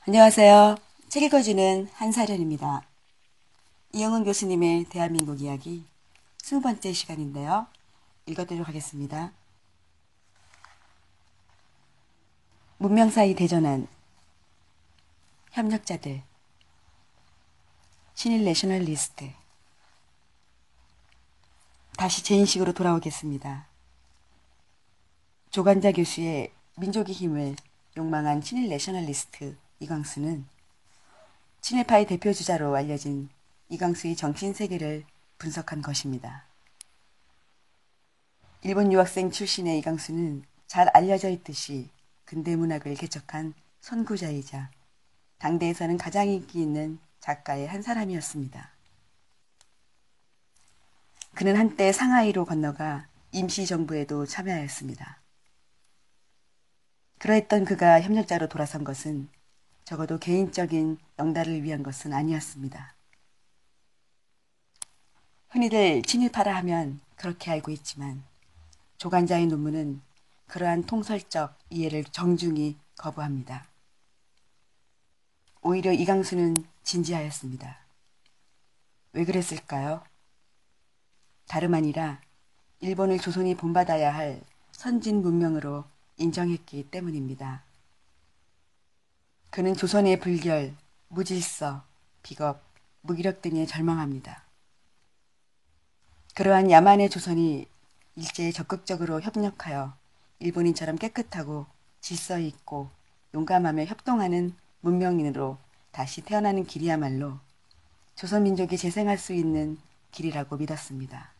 안녕하세요. 책 읽어주는 한사련입니다. 이영은 교수님의 대한민국 이야기 20번째 시간인데요. 읽어드리도록 하겠습니다. 문명 사이 대전환, 협력자들, 신일 내셔널리스트. 다시 제 인식으로 돌아오겠습니다. 조간자 교수의 민족의 힘을 욕망한 친일 내셔널리스트 이광수는 친일파의 대표주자로 알려진 이광수의 정신세계를 분석한 것입니다. 일본 유학생 출신의 이광수는 잘 알려져 있듯이 근대문학을 개척한 선구자이자 당대에서는 가장 인기 있는 작가의 한 사람이었습니다. 그는 한때 상하이로 건너가 임시정부에도 참여하였습니다. 그러했던 그가 협력자로 돌아선 것은 적어도 개인적인 영달을 위한 것은 아니었습니다. 흔히들 친일파라 하면 그렇게 알고 있지만 조간자의 논문은 그러한 통설적 이해를 정중히 거부합니다. 오히려 이광수는 진지하였습니다. 왜 그랬을까요? 다름 아니라 일본을 조선이 본받아야 할 선진 문명으로 인정했기 때문입니다. 그는 조선의 불결, 무질서, 비겁, 무기력 등에 절망합니다. 그러한 야만의 조선이 일제에 적극적으로 협력하여 일본인처럼 깨끗하고 질서 있고 용감하며 협동하는 문명인으로 다시 태어나는 길이야말로 조선민족이 재생할 수 있는 길이라고 믿었습니다.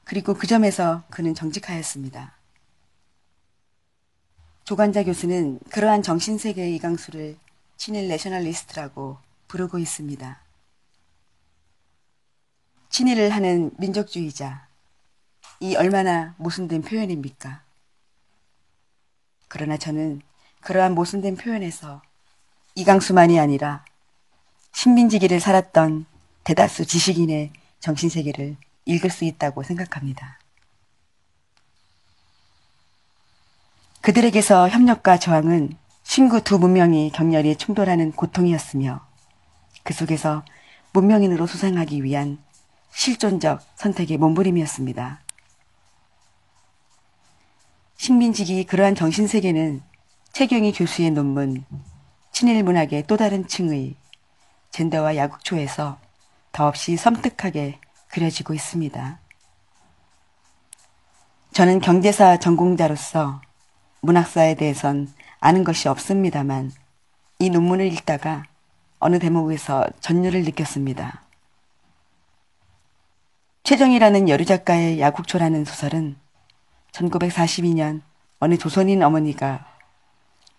그리고 그 점에서 그는 정직하였습니다. 조간자 교수는 그러한 정신세계의 이광수를 친일 내셔널리스트라고 부르고 있습니다. 친일을 하는 민족주의자, 이 얼마나 모순된 표현입니까? 그러나 저는 그러한 모순된 표현에서 이광수만이 아니라 식민지기를 살았던 대다수 지식인의 정신세계를 읽을 수 있다고 생각합니다. 그들에게서 협력과 저항은 신구 두 문명이 격렬히 충돌하는 고통이었으며 그 속에서 문명인으로 소생하기 위한 실존적 선택의 몸부림이었습니다. 식민지기 그러한 정신세계는 최경희 교수의 논문 친일문학의 또 다른 층의 젠더와 야국초에서 더없이 섬뜩하게 그려지고 있습니다. 저는 경제사 전공자로서 문학사에 대해선 아는 것이 없습니다만 이 논문을 읽다가 어느 대목에서 전율을 느꼈습니다. 최정희라는 여류작가의 야국초라는 소설은 1942년 어느 조선인 어머니가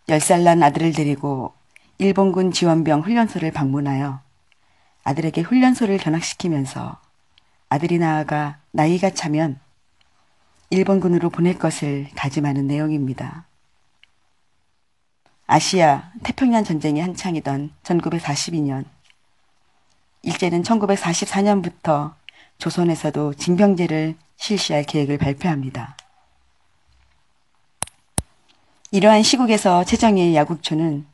10살 난 아들을 데리고 일본군 지원병 훈련소를 방문하여 아들에게 훈련소를 견학시키면서 아들이 나아가 나이가 차면 일본군으로 보낼 것을 다짐하는 내용입니다. 아시아 태평양 전쟁이 한창이던 1942년, 일제는 1944년부터 조선에서도 징병제를 실시할 계획을 발표합니다. 이러한 시국에서 최정희의 야국초는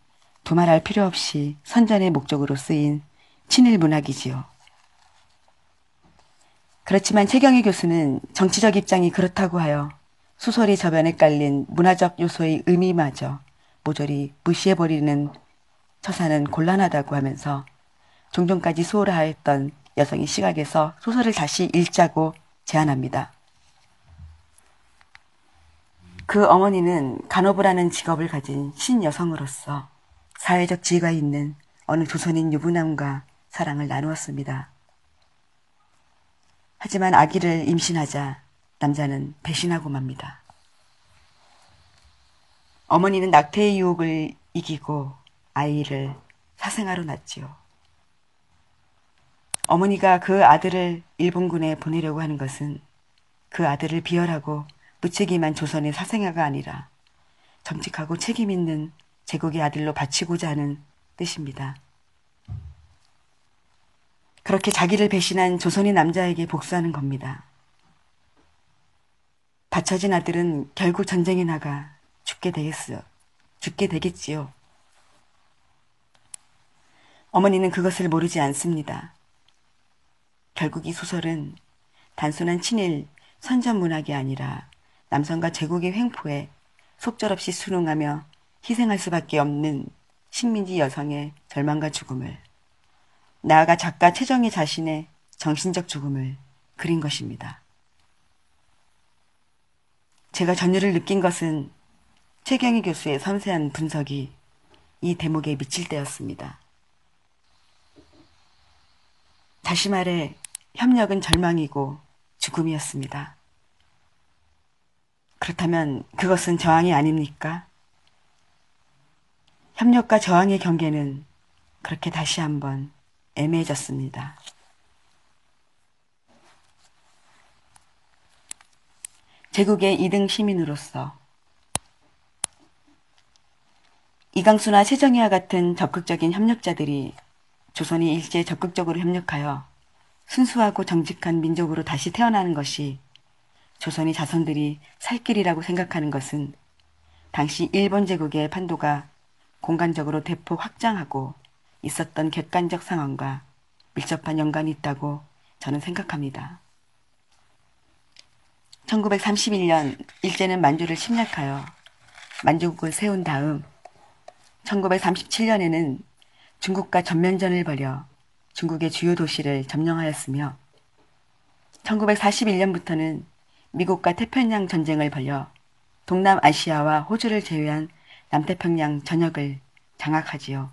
두말할 필요 없이 선전의 목적으로 쓰인 친일 문학이지요. 그렇지만 최경희 교수는 정치적 입장이 그렇다고 하여 소설의 저변에 깔린 문화적 요소의 의미마저 모조리 무시해버리는 처사는 곤란하다고 하면서 종종까지 소홀하였던 여성의 시각에서 소설을 다시 읽자고 제안합니다. 그 어머니는 간호부라는 직업을 가진 신여성으로서 사회적 지위가 있는 어느 조선인 유부남과 사랑을 나누었습니다. 하지만 아기를 임신하자 남자는 배신하고 맙니다. 어머니는 낙태의 유혹을 이기고 아이를 사생아로 낳지요. 어머니가 그 아들을 일본군에 보내려고 하는 것은 그 아들을 비열하고 무책임한 조선의 사생아가 아니라 정직하고 책임 있는 제국의 아들로 바치고자 하는 뜻입니다. 그렇게 자기를 배신한 조선인 남자에게 복수하는 겁니다. 다쳐진 아들은 결국 전쟁에 나가 죽게 되겠지요. 어머니는 그것을 모르지 않습니다. 결국 이 소설은 단순한 친일 선전문학이 아니라 남성과 제국의 횡포에 속절없이 순응하며 희생할 수밖에 없는 식민지 여성의 절망과 죽음을, 나아가 작가 최정희 자신의 정신적 죽음을 그린 것입니다. 제가 전율을 느낀 것은 최경희 교수의 섬세한 분석이 이 대목에 미칠 때였습니다. 다시 말해 협력은 절망이고 죽음이었습니다. 그렇다면 그것은 저항이 아닙니까? 협력과 저항의 경계는 그렇게 다시 한번 애매해졌습니다. 제국의 2등 시민으로서 이강수나 최정희와 같은 적극적인 협력자들이 조선이 일제에 적극적으로 협력하여 순수하고 정직한 민족으로 다시 태어나는 것이 조선이 자손들이 살 길이라고 생각하는 것은 당시 일본 제국의 판도가 공간적으로 대폭 확장하고 있었던 객관적 상황과 밀접한 연관이 있다고 저는 생각합니다. 1931년 일제는 만주를 침략하여 만주국을 세운 다음 1937년에는 중국과 전면전을 벌여 중국의 주요 도시를 점령하였으며 1941년부터는 미국과 태평양 전쟁을 벌여 동남아시아와 호주를 제외한 남태평양 전역을 장악하지요.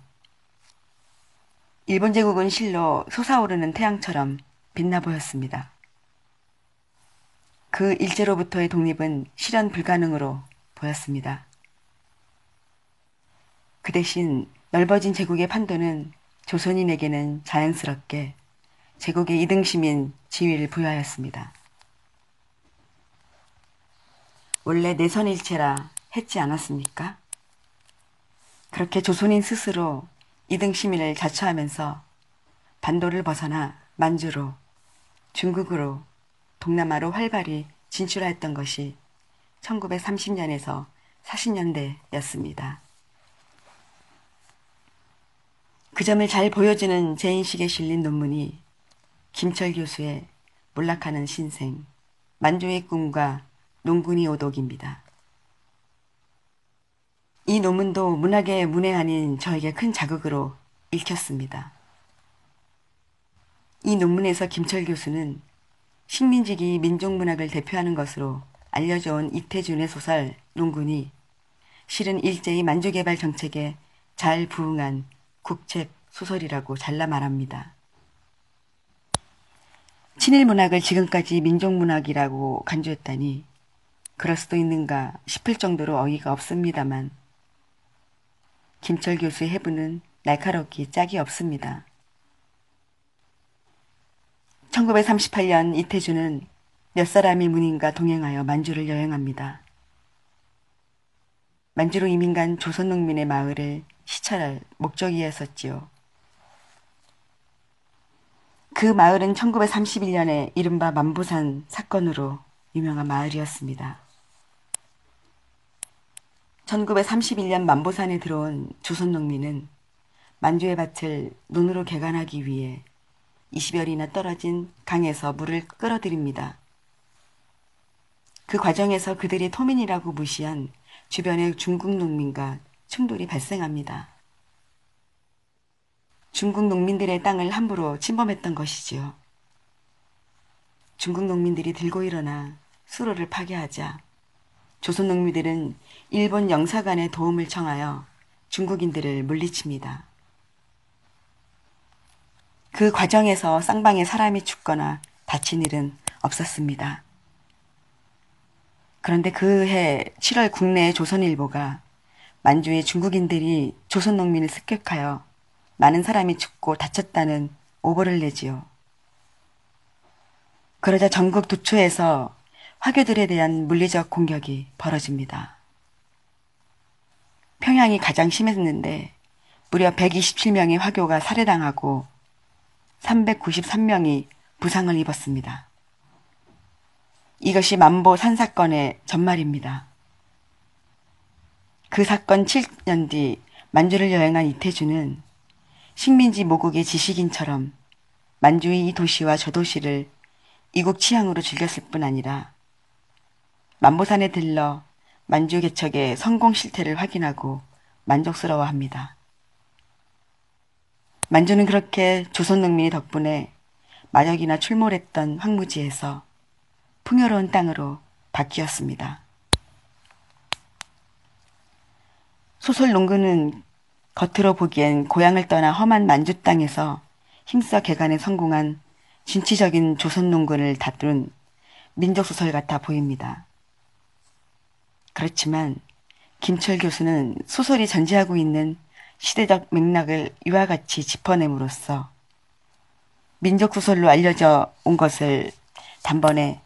일본 제국은 실로 솟아오르는 태양처럼 빛나 보였습니다. 그 일제로부터의 독립은 실현 불가능으로 보였습니다. 그 대신 넓어진 제국의 판도는 조선인에게는 자연스럽게 제국의 2등 시민 지위를 부여하였습니다. 원래 내선일체라 했지 않았습니까? 그렇게 조선인 스스로 2등 시민을 자처하면서 반도를 벗어나 만주로, 중국으로, 동남아로 활발히 진출하였던 것이 1930년에서 40년대였습니다. 그 점을 잘 보여주는 제 인식에 실린 논문이 김철 교수의 몰락하는 신생, 만주의 꿈과 농군이 오독입니다. 이 논문도 문학의 문외 아닌 저에게 큰 자극으로 읽혔습니다. 이 논문에서 김철 교수는 식민지기 민족문학을 대표하는 것으로 알려져 온 이태준의 소설 농군이 실은 일제의 만주개발 정책에 잘 부응한 국책 소설이라고 잘라 말합니다. 친일문학을 지금까지 민족문학이라고 간주했다니 그럴 수도 있는가 싶을 정도로 어이가 없습니다만 김철 교수의 해부는 날카롭기 짝이 없습니다. 1938년 이태준은 몇 사람의 문인과 동행하여 만주를 여행합니다. 만주로 이민 간 조선농민의 마을을 시찰할 목적이었었지요. 그 마을은 1931년에 이른바 만보산 사건으로 유명한 마을이었습니다. 1931년 만보산에 들어온 조선농민은 만주의 밭을 논으로 개간하기 위해 20여리나 떨어진 강에서 물을 끌어들입니다. 그 과정에서 그들이 토민이라고 무시한 주변의 중국 농민과 충돌이 발생합니다. 중국 농민들의 땅을 함부로 침범했던 것이지요. 중국 농민들이 들고 일어나 수로를 파괴하자 조선 농민들은 일본 영사관의 도움을 청하여 중국인들을 물리칩니다. 그 과정에서 쌍방에 사람이 죽거나 다친 일은 없었습니다. 그런데 그해 7월 국내 조선일보가 만주의 중국인들이 조선 농민을 습격하여 많은 사람이 죽고 다쳤다는 오보를 내지요. 그러자 전국 도처에서 화교들에 대한 물리적 공격이 벌어집니다. 평양이 가장 심했는데 무려 127명의 화교가 살해당하고 393명이 부상을 입었습니다. 이것이 만보 산사건의 전말입니다. 그 사건 7년 뒤 만주를 여행한 이태주는 식민지 모국의 지식인처럼 만주의 이 도시와 저 도시를 이국 취향으로 즐겼을 뿐 아니라 만보산에 들러 만주 개척의 성공 실태를 확인하고 만족스러워합니다. 만주는 그렇게 조선 농민의 덕분에 마력이나 출몰했던 황무지에서 풍요로운 땅으로 바뀌었습니다. 소설 농구는 겉으로 보기엔 고향을 떠나 험한 만주 땅에서 힘써 개간에 성공한 진취적인 조선 농군을 다룬 민족소설 같아 보입니다. 그렇지만 김철 교수는 소설이 전제하고 있는 시대적 맥락을 이와 같이 짚어냄으로써 민족소설로 알려져 온 것을 단번에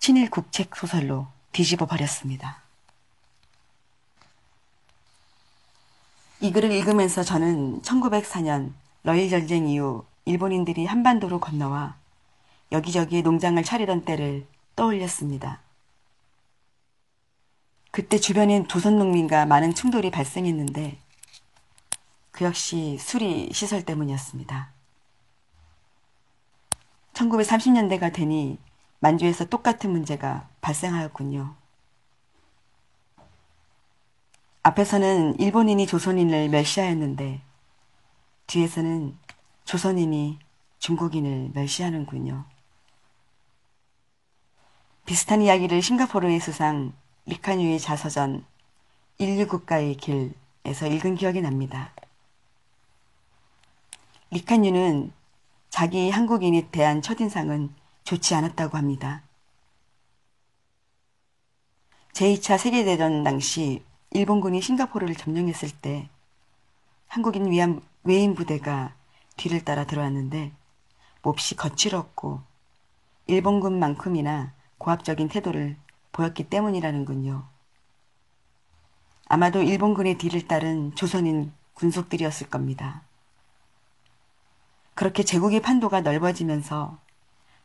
친일 국책 소설로 뒤집어 버렸습니다. 이 글을 읽으면서 저는 1904년 러일 전쟁 이후 일본인들이 한반도로 건너와 여기저기 농장을 차리던 때를 떠올렸습니다. 그때 주변엔 조선 농민과 많은 충돌이 발생했는데 그 역시 수리 시설 때문이었습니다. 1930년대가 되니 만주에서 똑같은 문제가 발생하였군요. 앞에서는 일본인이 조선인을 멸시하였는데 뒤에서는 조선인이 중국인을 멸시하는군요. 비슷한 이야기를 싱가포르의 수상 리카뉴의 자서전 인류국가의 길에서 읽은 기억이 납니다. 리카뉴는 자기 한국인에 대한 첫인상은 좋지 않았다고 합니다. 제2차 세계대전 당시 일본군이 싱가포르를 점령했을 때 한국인 외인 부대가 뒤를 따라 들어왔는데 몹시 거칠었고 일본군만큼이나 고압적인 태도를 보였기 때문이라는군요. 아마도 일본군의 뒤를 따른 조선인 군속들이었을 겁니다. 그렇게 제국의 판도가 넓어지면서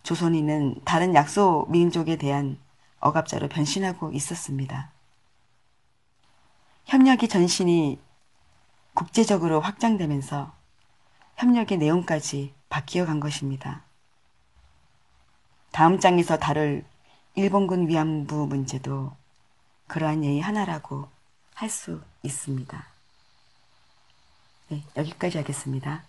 조선인은 다른 약소 민족에 대한 억압자로 변신하고 있었습니다. 협력의 전신이 국제적으로 확장되면서 협력의 내용까지 바뀌어 간 것입니다. 다음 장에서 다룰 일본군 위안부 문제도 그러한 예의 하나라고 할 수 있습니다. 네, 여기까지 하겠습니다.